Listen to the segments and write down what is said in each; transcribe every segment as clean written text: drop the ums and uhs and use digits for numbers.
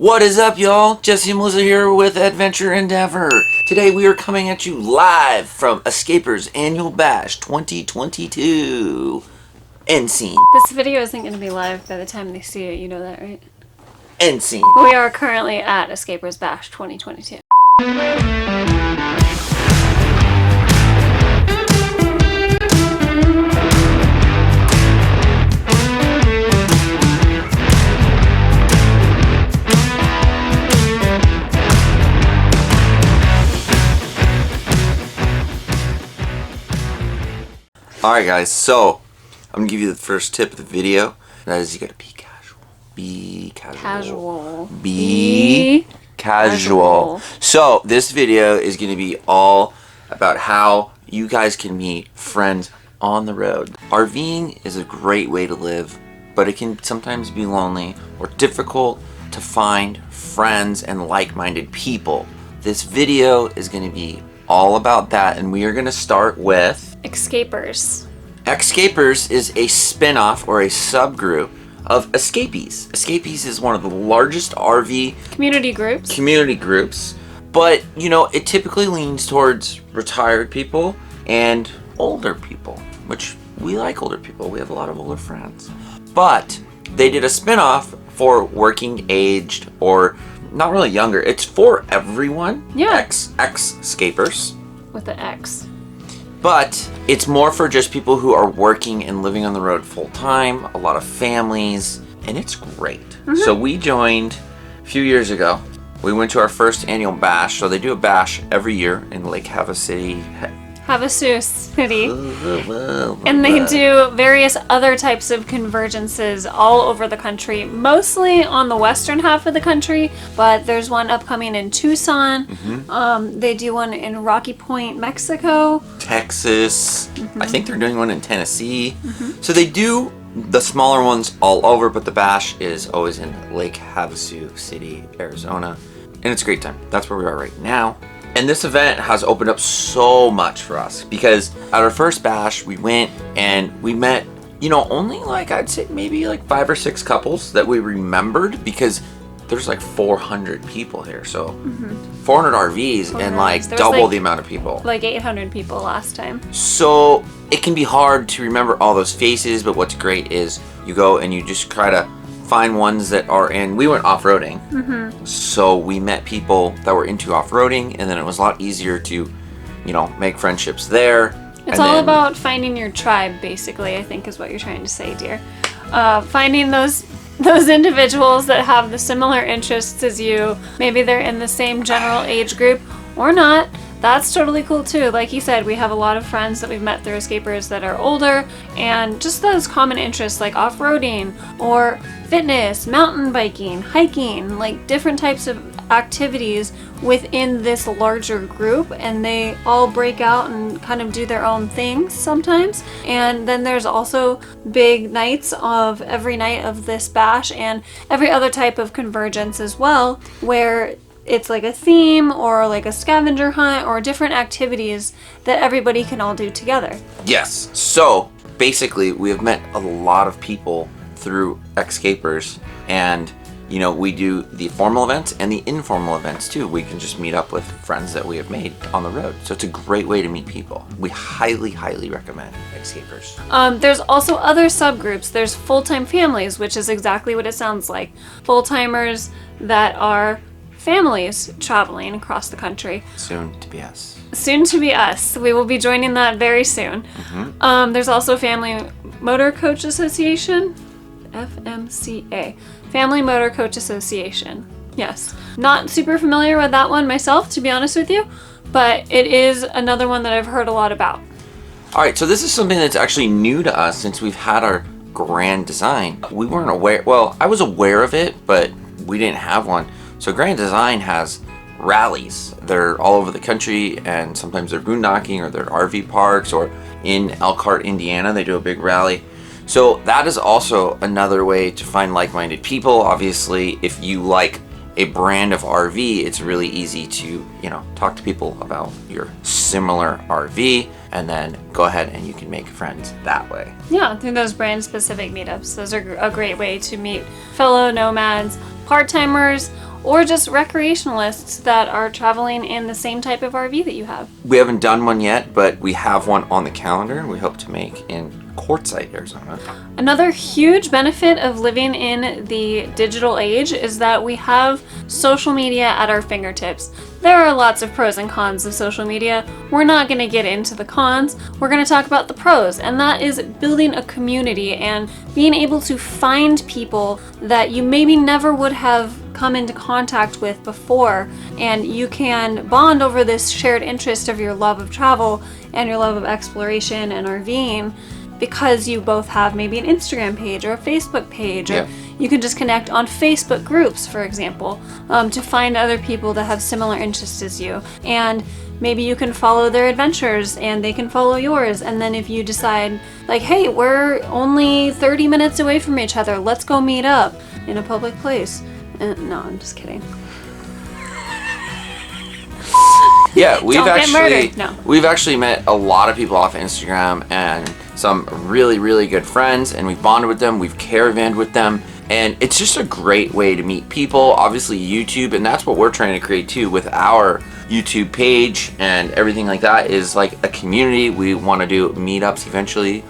What is up, y'all? Jesse Musa here with Adventure Endeavor. Today we are coming at you live from Xscapers Annual Bash 2022. End scene. This video isn't going to be live by the time they see it, you know that, right? End scene. We are currently at Xscapers Bash 2022. Alright guys, so I'm going to give you the first tip of the video. That is, you got to be casual. Be casual. Be casual. So this video is going to be all about how you guys can meet friends on the road. RVing is a great way to live, but it can sometimes be lonely or difficult to find friends and like-minded people. This video is going to be all about that, and we are going to start with Xscapers. Xscapers is a spin-off or a subgroup of Escapees. Escapees is one of the largest RV community groups, but you know, it typically leans towards retired people and older people, which we like older people. We have a lot of older friends. But they did a spin-off for working aged, or not really younger. It's for everyone. Yeah. Xscapers. With the X. But it's more for just people who are working and living on the road full time, a lot of families, and it's great. So we joined a few years ago. We went to our first annual bash. So they do a bash every year in Lake Havasu City. And they do various other types of convergences all over the country, mostly on the western half of the country, but there's one upcoming in Tucson. They do one in Rocky Point, Mexico. Texas. I think they're doing one in Tennessee. So they do the smaller ones all over, but the bash is always in Lake Havasu City, Arizona. And it's a great time. That's where we are right now. And this event has opened up so much for us because at our first bash, we went and we met, you know, only like, I'd say maybe like 5 or 6 couples that we remembered, because there's like 400 people here. So 400 RVs and like double the amount of people. Like 800 people last time. So it can be hard to remember all those faces, but what's great is you go and you just try to find ones that are in. We went off-roading, so we met people that were into off-roading, and then it was a lot easier to, you know, make friendships there. It's all about finding your tribe, basically, I think is what you're trying to say, dear. Finding those individuals that have the similar interests as you. Maybe they're in the same general age group or not. That's totally cool too. Like you said, we have a lot of friends that we've met through Xscapers that are older, and just those common interests like off-roading or fitness, mountain biking, hiking, like different types of activities within this larger group, and they all break out and kind of do their own things sometimes. And then there's also big nights of every night of this bash and every other type of convergence as well, where it's like a theme or like a scavenger hunt or different activities that everybody can all do together. Yes. So basically, we have met a lot of people through Xscapers, and you know, we do the formal events and the informal events too. We can just meet up with friends that we have made on the road. So it's a great way to meet people. We highly, highly recommend Xscapers. There's also other subgroups. There's full-time families, which is exactly what it sounds like. Full-timers that are families traveling across the country. Soon to be us. Soon to be us. We will be joining that very soon. There's also Family Motor Coach Association, FMCA. Family Motor Coach Association. Yes. Not super familiar with that one myself, to be honest with you, but it is another one that I've heard a lot about. All right, so this is something that's actually new to us since we've had our Grand Design. We weren't aware, well, I was aware of it, but we didn't have one. So Grand Design has rallies. They're all over the country, and sometimes they're boondocking or they're RV parks, or in Elkhart, Indiana, they do a big rally. So that is also another way to find like-minded people. Obviously, if you like a brand of RV, it's really easy to, you know, talk to people about your similar RV, and then go ahead and you can make friends that way. Yeah, through those brand-specific meetups. Those are a great way to meet fellow nomads, part-timers, or just recreationalists that are traveling in the same type of RV that you have. We haven't done one yet, but we have one on the calendar we hope to make in Quartzsite, Arizona. Another huge benefit of living in the digital age is that we have social media at our fingertips. There are lots of pros and cons of social media. We're not going to get into the cons. We're going to talk about the pros, and that is building a community and being able to find people that you maybe never would have come into contact with before, and you can bond over this shared interest of your love of travel and your love of exploration and RVing, because you both have maybe an Instagram page or a Facebook page, or you can just connect on Facebook groups, for example, to find other people that have similar interests as you. And maybe you can follow their adventures and they can follow yours. And then if you decide, like, hey, we're only 30 minutes away from each other, let's go meet up in a public place. No, I'm just kidding. Yeah, we've actually met a lot of people off Instagram and some really good friends, and we've bonded with them, we've caravanned with them, and it's just a great way to meet people. Obviously YouTube, and that's what we're trying to create too with our YouTube page and everything like that, is like a community. We want to do meetups eventually.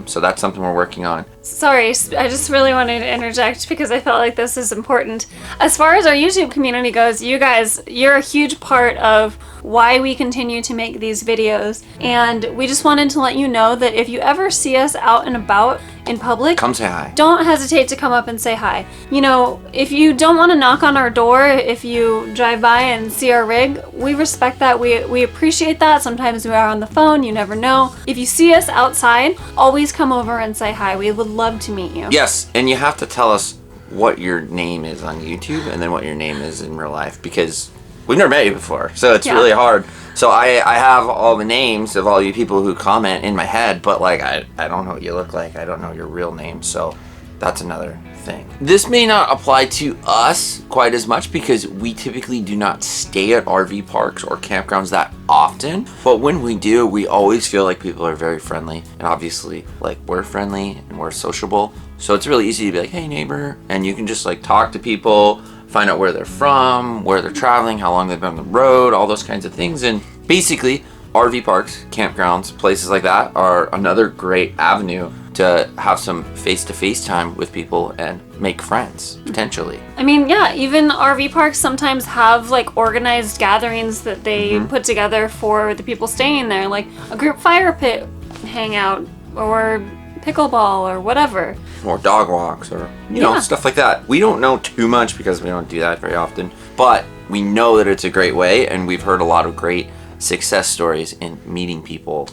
So that's something we're working on. Sorry, I just really wanted to interject because I felt like this is important. As far as our YouTube community goes, you guys, you're a huge part of why we continue to make these videos. And we just wanted to let you know that if you ever see us out and about in public, come say hi. Don't hesitate to come up and say hi. You know, if you don't want to knock on our door, if you drive by and see our rig, we respect that. We appreciate that. Sometimes we are on the phone, you never know. If you see us outside, always come over and say hi. We would love to meet you. Yes, and you have to tell us what your name is on YouTube and then what your name is in real life, because we've never met you before, so it's really hard. So I have all the names of all you people who comment in my head, but like I don't know what you look like. I don't know your real name, so that's another thing. This may not apply to us quite as much because we typically do not stay at RV parks or campgrounds that often, but when we do, we always feel like people are very friendly, and obviously like we're friendly and we're sociable, so it's really easy to be like, hey neighbor, and you can just like talk to people, find out where they're from, where they're traveling, how long they've been on the road, all those kinds of things. And basically RV parks, campgrounds, places like that are another great avenue to have some face-to-face time with people and make friends, potentially. I mean, yeah, even RV parks sometimes have like organized gatherings that they put together for the people staying there, like a group fire pit hangout or pickleball or whatever. Or dog walks or, you know, stuff like that. We don't know too much because we don't do that very often, but we know that it's a great way, and we've heard a lot of great success stories in meeting people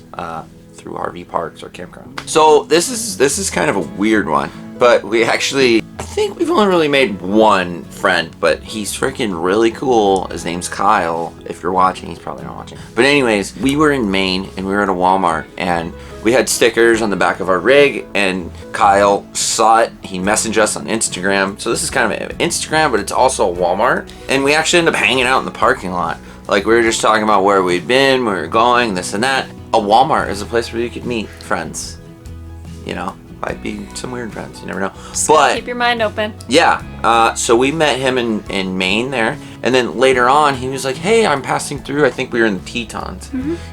through RV parks or campgrounds. So this is kind of a weird one, but we actually, I think we've only really made one friend, but he's freaking really cool. His name's Kyle. If you're watching, he's probably not watching. But anyways, we were in Maine and we were at a Walmart and we had stickers on the back of our rig, and Kyle saw it. He messaged us on Instagram. So this is kind of an Instagram, but it's also a Walmart. And we actually ended up hanging out in the parking lot. Like we were just talking about where we'd been, where we were going, this and that. A Walmart is a place where you could meet friends. You know, might be some weird friends, you never know. But keep your mind open. Yeah, so we met him in Maine there. And then later on, he was like, hey, I'm passing through. I think we were in the Tetons.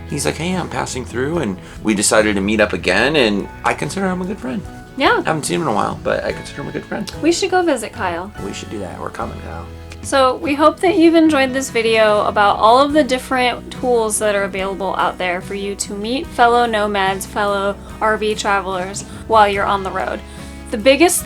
He's like, hey, I'm passing through. And we decided to meet up again. And I consider him a good friend. Yeah. I haven't seen him in a while, but I consider him a good friend. We should go visit Kyle. We should do that. We're coming, Kyle. So we hope that you've enjoyed this video about all of the different tools that are available out there for you to meet fellow nomads, fellow RV travelers while you're on the road. The biggest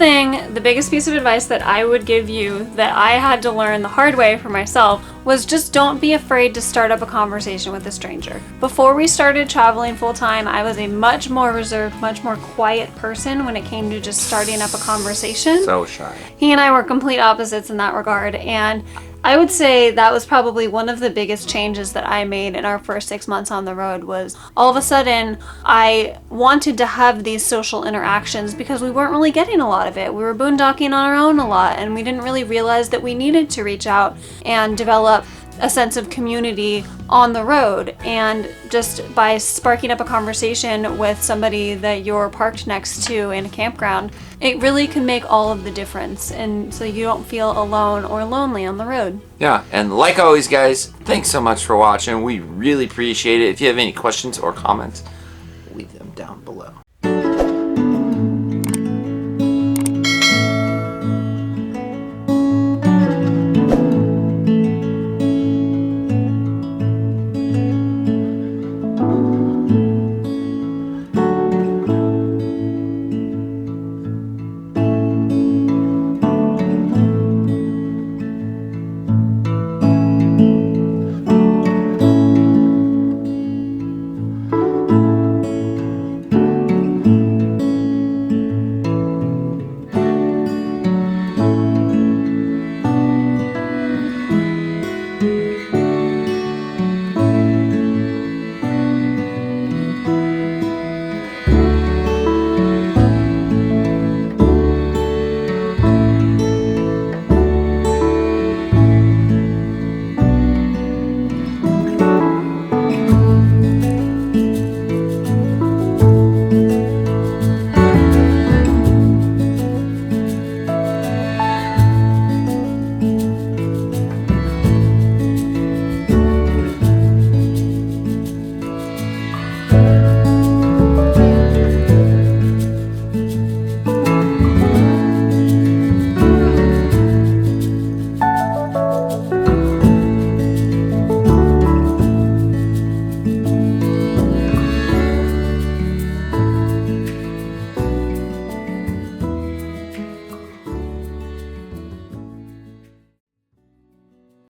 piece of advice that I would give you that I had to learn the hard way for myself was just don't be afraid to start up a conversation with a stranger. Before we started traveling full time, I was a much more reserved, much more quiet person when it came to just starting up a conversation. So shy. He and I were complete opposites in that regard, and I would say that was probably one of the biggest changes that I made in our first 6 months on the road. Was all of a sudden I wanted to have these social interactions because we weren't really getting a lot of it. We were boondocking on our own a lot, and we didn't really realize that we needed to reach out and develop a sense of community on the road. And just by sparking up a conversation with somebody that you're parked next to in a campground, it really can make all of the difference. And so you don't feel alone or lonely on the road. Yeah, and like always, guys, thanks so much for watching. We really appreciate it. If you have any questions or comments,